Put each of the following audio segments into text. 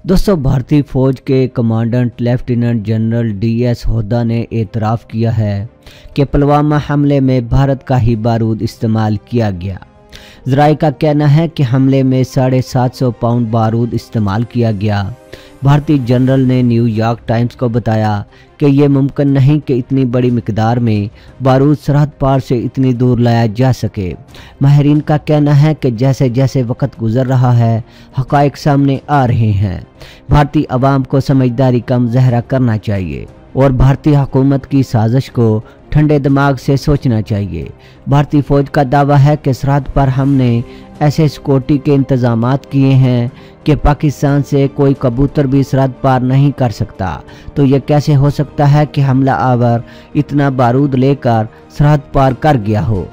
दोस्तों, भारतीय फौज के कमांडेंट लेफ्टिनेंट जनरल DS होदा ने एतराफ़ किया है कि पुलवामा हमले में भारत का ही बारूद इस्तेमाल किया गया। ज़राए का कहना है कि हमले में 750 पाउंड बारूद इस्तेमाल किया गया। भारतीय जनरल ने न्यूयॉर्क टाइम्स को बताया कि यह मुमकिन नहीं कि इतनी बड़ी मिकदार में बारूद सरहद पार से इतनी दूर लाया जा सके। माहिरीन का कहना है कि जैसे जैसे वक्त गुजर रहा है, हक़ाइक़ सामने आ रहे हैं। भारतीय अवाम को समझदारी का मुज़ाहरा करना चाहिए और भारतीय हुकूमत की साजिश को ठंडे दिमाग से सोचना चाहिए। भारतीय फ़ौज का दावा है कि सरहद पर हमने ऐसे सिक्योरिटी के इंतजामात किए हैं कि पाकिस्तान से कोई कबूतर भी सरहद पार नहीं कर सकता। तो यह कैसे हो सकता है कि हमला आवर इतना बारूद लेकर सरहद पार कर गया हो।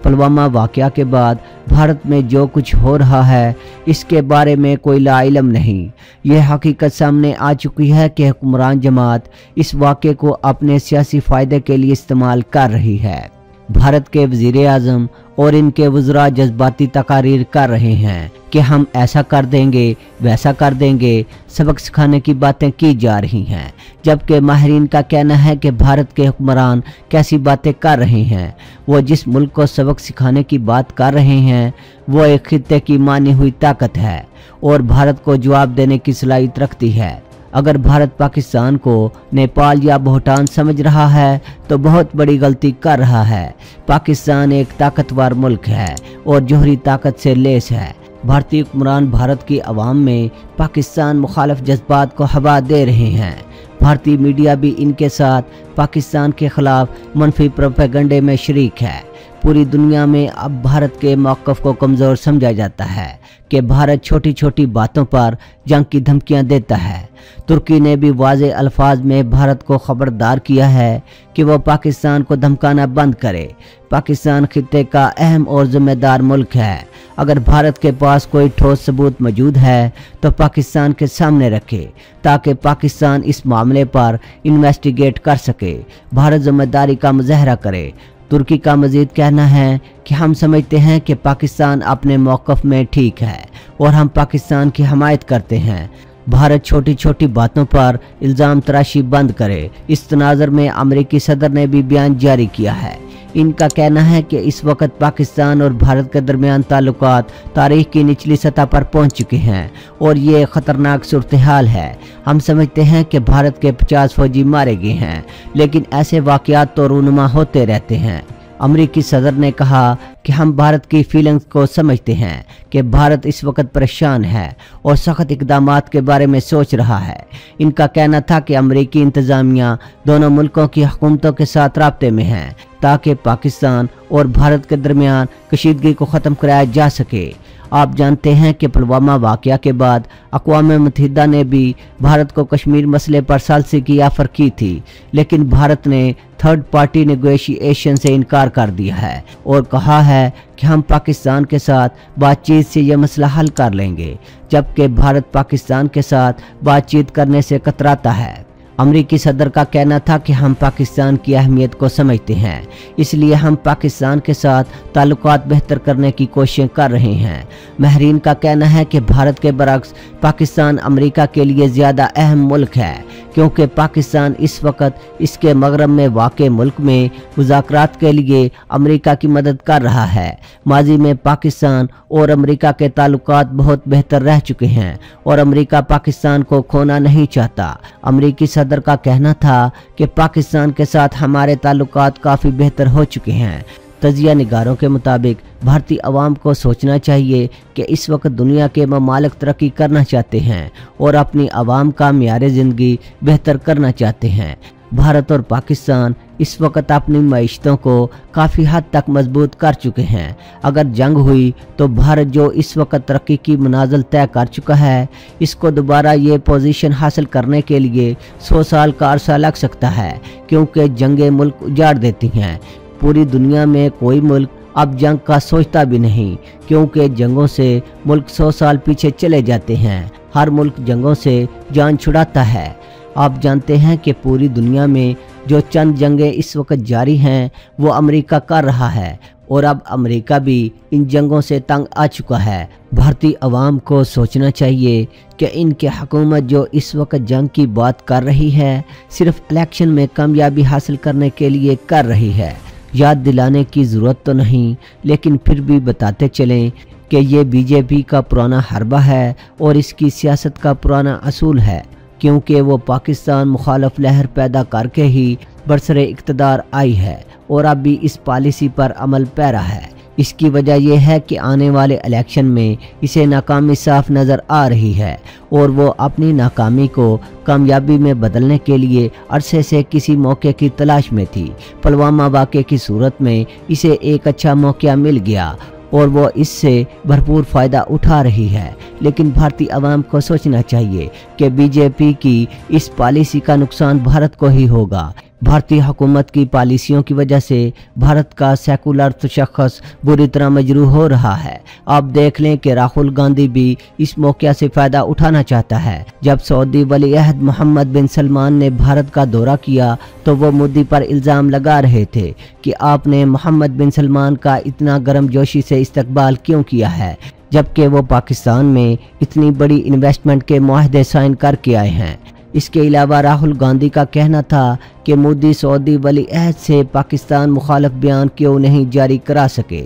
पुलवामा वाक़या के बाद भारत में जो कुछ हो रहा है, इसके बारे में कोई लाइलम नहीं। यह हकीकत सामने आ चुकी है कि हुक्मरान जमात इस वाक़े को अपने सियासी फ़ायदे के लिए इस्तेमाल कर रही है। भारत के वज़ीर आज़म और इनके वज़रा जज्बाती तकारीर कर रहे हैं कि हम ऐसा कर देंगे, वैसा कर देंगे, सबक सिखाने की बातें की जा रही हैं, जबकि माहिरीन का कहना है कि भारत के हुक्मरान कैसी बातें कर रहे हैं। वो जिस मुल्क को सबक सिखाने की बात कर रहे हैं, वो एक खित्ते की मानी हुई ताकत है और भारत को जवाब देने की सलाहियत रखती है। अगर भारत पाकिस्तान को नेपाल या भूटान समझ रहा है तो बहुत बड़ी गलती कर रहा है। पाकिस्तान एक ताकतवर मुल्क है और जोहरी ताकत से लेस है। भारतीय हुक्मरान भारत की आवाम में पाकिस्तान मुखालिफ जज्बात को हवा दे रहे हैं। भारतीय मीडिया भी इनके साथ पाकिस्तान के खिलाफ मनफी प्रोपेगेंडे में शरीक है। पूरी दुनिया में अब भारत के मौक़िफ़ को कमज़ोर समझा जाता है कि भारत छोटी छोटी बातों पर जंग की धमकियां देता है। तुर्की ने भी वाज़े अल्फाज में भारत को खबरदार किया है कि वह पाकिस्तान को धमकाना बंद करे। पाकिस्तान खित्ते का अहम और ज़िम्मेदार मुल्क है। अगर भारत के पास कोई ठोस सबूत मौजूद है तो पाकिस्तान के सामने रखे ताकि पाकिस्तान इस मामले पर इन्वेस्टिगेट कर सके, भारत ज़िम्मेदारी का मुज़ाहरा करे। तुर्की का मज़ीद कहना है कि हम समझते हैं कि पाकिस्तान अपने मौक़िफ़ में ठीक है और हम पाकिस्तान की हमायत करते हैं। भारत छोटी छोटी बातों पर इल्ज़ाम तराशी बंद करे। इस तनाज़ुर में अमेरिकी सदर ने भी बयान जारी किया है। इनका कहना है कि इस वक्त पाकिस्तान और भारत के दरमियान ताल्लुकात तारीख की निचली सतह पर पहुंच चुके हैं और ये ख़तरनाक सूरत हाल है। हम समझते हैं कि भारत के 50 फौजी मारे गए हैं, लेकिन ऐसे वाक़यात तो रूनुमा होते रहते हैं। अमेरिकी सदर ने कहा कि हम भारत की फीलिंग्स को समझते हैं कि भारत इस वक्त परेशान है और सख्त इक़दामात के बारे में सोच रहा है। इनका कहना था कि अमेरिकी इंतज़ामिया दोनों मुल्कों की हुकूमतों के साथ राब्ते में है ताकि पाकिस्तान और भारत के दरमियान कशीदगी को ख़त्म कराया जा सके। आप जानते हैं कि पुलवामा वाक़या के बाद अक़वाम मुत्तहिदा ने भी भारत को कश्मीर मसले पर सालसी की ऑफ़र की थी, लेकिन भारत ने थर्ड पार्टी नेगोशिएशन से इनकार कर दिया है और कहा है कि हम पाकिस्तान के साथ बातचीत से यह मसला हल कर लेंगे, जबकि भारत पाकिस्तान के साथ बातचीत करने से कतराता है। अमेरिकी सदर का कहना था कि हम पाकिस्तान की अहमियत को समझते हैं, इसलिए हम पाकिस्तान के साथ ताल्लुकात बेहतर करने की कोशिशें कर रहे हैं। माहिरीन का कहना है कि भारत के बरक्स पाकिस्तान अमेरिका के लिए ज़्यादा अहम मुल्क है, क्योंकि पाकिस्तान इस वक्त इसके मगरब में वाक़े मुल्क में मुज़ाकरात के लिए अमेरिका की मदद कर रहा है। माजी में पाकिस्तान और अमेरिका के ताल्लुकात बहुत बेहतर रह चुके हैं और अमेरिका पाकिस्तान को खोना नहीं चाहता। अमेरिकी सदर का कहना था कि पाकिस्तान के साथ हमारे ताल्लुकात काफ़ी बेहतर हो चुके हैं। तजिया निगारों के मुताबिक भारतीय अवाम को सोचना चाहिए कि इस वक्त दुनिया के ममालिक तरक्की करना चाहते हैं और अपनी अवाम का मियार ज़िंदगी बेहतर करना चाहते हैं। भारत और पाकिस्तान इस वक्त अपनी मईशतों को काफ़ी हद तक मजबूत कर चुके हैं। अगर जंग हुई तो भारत जो इस वक्त तरक्की की मनाजिल तय कर चुका है, इसको दोबारा ये पोजीशन हासिल करने के लिए 100 साल का अरसा लग सकता है, क्योंकि जंगें मुल्क उजाड़ देती हैं। पूरी दुनिया में कोई मुल्क अब जंग का सोचता भी नहीं, क्योंकि जंगों से मुल्क 100 साल पीछे चले जाते हैं। हर मुल्क जंगों से जान छुड़ाता है। आप जानते हैं कि पूरी दुनिया में जो चंद जंगें इस वक्त जारी हैं वो अमेरिका कर रहा है। और अब अमेरिका भी इन जंगों से तंग आ चुका है। भारतीय अवाम को सोचना चाहिए कि इनकी हुकूमत जो इस वक्त जंग की बात कर रही है सिर्फ इलेक्शन में कामयाबी हासिल करने के लिए कर रही है। याद दिलाने की ज़रूरत तो नहीं, लेकिन फिर भी बताते चलें कि ये बीजेपी का पुराना हरबा है और इसकी सियासत का पुराना असूल है, क्योंकि वो पाकिस्तान मुखालफ लहर पैदा करके ही बरसरे इक़्तिदार आई है और अब भी इस पॉलिसी पर अमल पैरा है। इसकी वजह यह है कि आने वाले इलेक्शन में इसे नाकामी साफ नज़र आ रही है और वो अपनी नाकामी को कामयाबी में बदलने के लिए अरसे से किसी मौके की तलाश में थी। पुलवामा वाक़े की सूरत में इसे एक अच्छा मौका मिल गया और वो इससे भरपूर फ़ायदा उठा रही है। लेकिन भारतीय अवाम को सोचना चाहिए कि बीजेपी की इस पॉलिसी का नुकसान भारत को ही होगा। भारतीय हुकूमत की पॉलिसियों की वजह से भारत का सेकुलर तशख़्ख़ुस बुरी तरह मजरूह हो रहा है। आप देख लें कि राहुल गांधी भी इस मौके से फ़ायदा उठाना चाहता है। जब सऊदी वली अहद मोहम्मद बिन सलमान ने भारत का दौरा किया तो वो मोदी पर इल्ज़ाम लगा रहे थे कि आपने मोहम्मद बिन सलमान का इतना गर्मजोशी से इस्तकबाल क्यों किया है, जबकि वो पाकिस्तान में इतनी बड़ी इन्वेस्टमेंट के मुआहदे साइन करके आए हैं। इसके अलावा राहुल गांधी का कहना था कि मोदी सऊदी वली अहद से पाकिस्तान मुखालफ बयान क्यों नहीं जारी करा सके।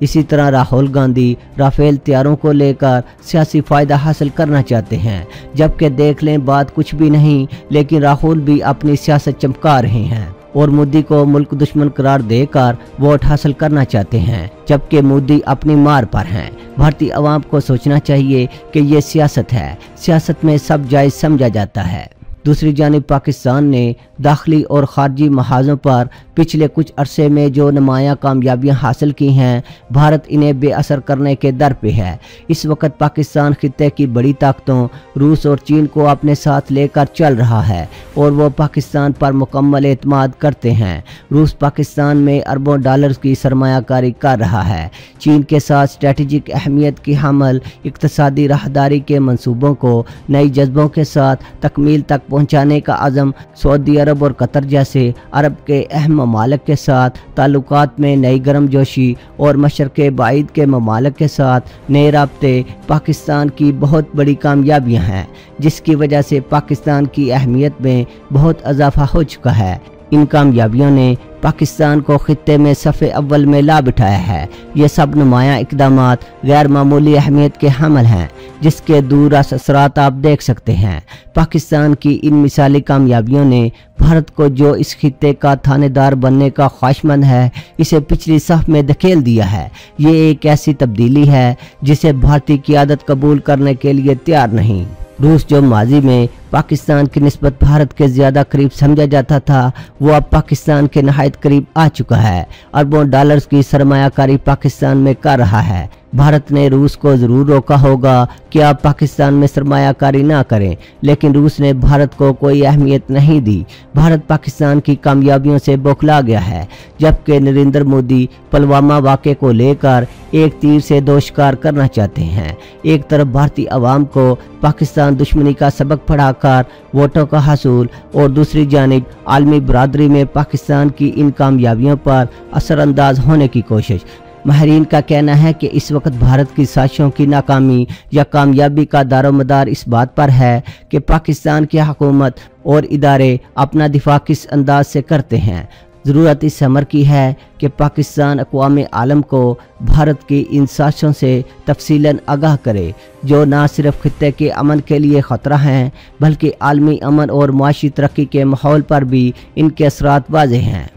इसी तरह राहुल गांधी राफेल तैयारों को लेकर सियासी फ़ायदा हासिल करना चाहते हैं, जबकि देख लें बात कुछ भी नहीं, लेकिन राहुल भी अपनी सियासत चमका रहे हैं और मोदी को मुल्क दुश्मन करार देकर वोट हासिल करना चाहते हैं, जबकि मोदी अपनी मार पर हैं। भारतीय अवाम को सोचना चाहिए कि ये सियासत है, सियासत में सब जायज़ समझा जाता है। दूसरी जानिब पाकिस्तान ने दाखिली और ख़ारजी महाजों पर पिछले कुछ अरसे में जो नुमायाँ कामयाबियाँ हासिल की हैं, भारत इन्हें बेअसर करने के दर पे है। इस वक्त पाकिस्तान खित्ते की बड़ी ताकतों रूस और चीन को अपने साथ लेकर चल रहा है और वो पाकिस्तान पर मुकम्मल एतमाद करते हैं। रूस पाकिस्तान में अरबों डॉलर्स की सरमायाकारी कर रहा है। चीन के साथ स्ट्रेटजिक अहमियत की हमल इक़्तिसादी राहदारी के मंसूबों को नई जज्बों के साथ तकमील तक पहुँचाने का अज़म सऊदी अरब और कतर जैसे अरब के अहम ममालिक के साथ ताल्लुकात में नई गर्मजोशी और मशरक़ बाइद के ममालिक के साथ नए राब्ते पाकिस्तान की बहुत बड़ी कामयाबियाँ हैं, जिसकी वजह से पाकिस्तान की अहमियत में बहुत इजाफा हो चुका है। इन कामयाबियों ने पाकिस्तान को खित्ते में सफ़े अव्वल में ला बिठाया है। ये सब नुमायाँ इक़दामात गैर मामूली अहमियत के हमल हैं, जिसके दूर असरात आप देख सकते हैं। पाकिस्तान की इन मिसाली कामयाबियों ने भारत को, जो इस खित्ते का थानेदार बनने का ख्वाहिशमंद है, इसे पिछली सफ में धकेल दिया है। ये एक ऐसी तब्दीली है जिसे भारतीय क़ियादत कबूल करने के लिए तैयार नहीं। रूस जो माजी में पाकिस्तान की निस्बत भारत के ज़्यादा करीब समझा जाता था, वो अब पाकिस्तान के नहायत करीब आ चुका है। अरबों डॉलर्स की सरमायाकारी पाकिस्तान में कर रहा है। भारत ने रूस को ज़रूर रोका होगा कि आप पाकिस्तान में सरमायाकारी ना करें, लेकिन रूस ने भारत को कोई अहमियत नहीं दी। भारत पाकिस्तान की कामयाबियों से बौखला गया है, जबकि नरेंद्र मोदी पुलवामा वाक़े को लेकर एक तीर से दो शिकार करना चाहते हैं। एक तरफ भारतीय अवाम को पाकिस्तान दुश्मनी का सबक पढ़ाकर वोटों का हासिल और दूसरी जानिब आलमी बरादरी में पाकिस्तान की इन कामयाबियों पर असरअंदाज होने की कोशिश। माहिरीन का कहना है कि इस वक्त भारत की साजिशों की नाकामी या कामयाबी का दारोमदार इस बात पर है कि पाकिस्तान की हुकूमत और इदारे अपना दिफा किस अंदाज से करते हैं। ज़रूरत इस अमर की है कि पाकिस्तान अक़वाम आलम को भारत की इन साजिशों से तफसीलन आगाह करे, जो न सिर्फ खित्ते के अमन के लिए ख़तरा हैं, बल्कि आलमी अमन और मुआशी तरक्की के माहौल पर भी इनके असरात वाज़ेह हैं।